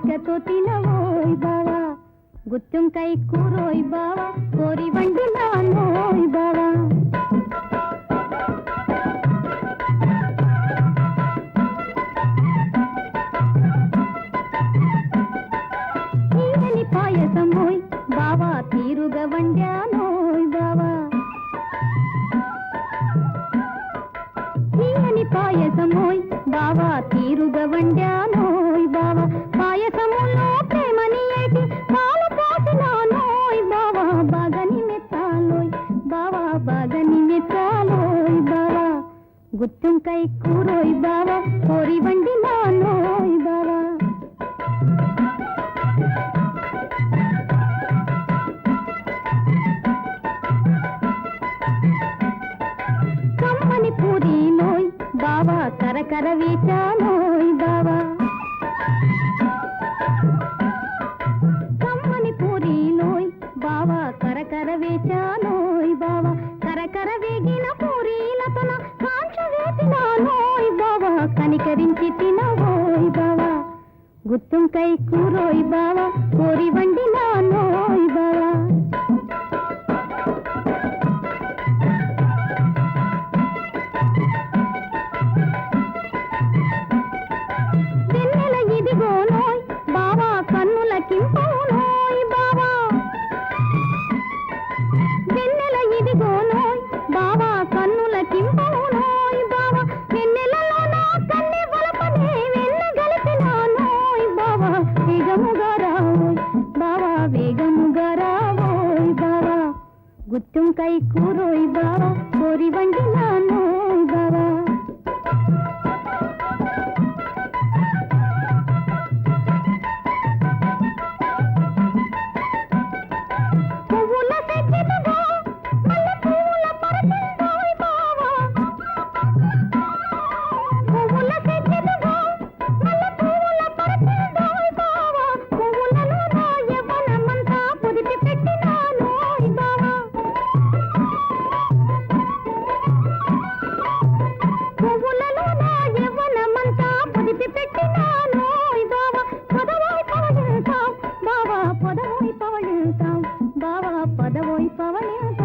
గరికతో తినవోయ్ బావా గుత్తుంకాయ కూరోయ్ బావా కోరి వండినానోయ్ బావా తీయని పాయసమోయ్ బావా తీరుగా వండానోయ్ బావా తీయని పాయసమోయ్ బావా తీరుగా వండానోయ్ బావా పాయసములో ప్రేమని ఏటి పాలు పోసినానోయ్ బావా బాగని మెచ్చాలోయ్ బావా బాగని మెచ్చాలోయ్ బావా గుత్తుంకాయ కూరోయ్ బావా కోరి వండినానోయ్ బావా కమ్మని పూరీలోయ్ బావా కరకర వేచానోయ్ బావా కమ్మని పూరీలోయ్ బావా కరకర వేచానోయ్ బావా కరకర వేగిన పూరీలతో నా కాంక్ష వేసినానోయ్ బావా కనికరించి తినవోయ్ బావా గుత్తుంకాయ కూరోయ్ బావా కోరి వండినానోయ్ బావా వెన్నెల ఇదిగోనోయ్ బావా కన్నులకింపవునోయ్ బావా వెన్నెల ఇదిగోనోయ్ బావా కన్నులకింపవునోయ్ బావా వెన్నెలలో నా కన్నె వలపనే వెన్న గలిపినానోయ్ బావా వేగముగా రావోయ్ బావా వేగముగా రావోయ్ బావా గుత్తుంకాయ కూరోయ్ బావా కోరి వండినానోయ్ బావా పువ్వుల సెజ్జెనుగా మల్లె పువ్వుల పరచిందోయ్ బావా పువ్వుల సెజ్జెనుగా మల్లె పువ్వుల పరచిందోయ్ బావా పువ్వులలో నా యవ్వనమంతా పొదిపి పెట్టినానోయ్ బావా పువ్వులలో నా యవ్వనమంతా పొదిపి పెట్టినానోయ్ బావా పొదవోయ్ పవళింతాం బావా పొదవోయ్ పవళింతాం బావా పదవోయ్ పవళింతాం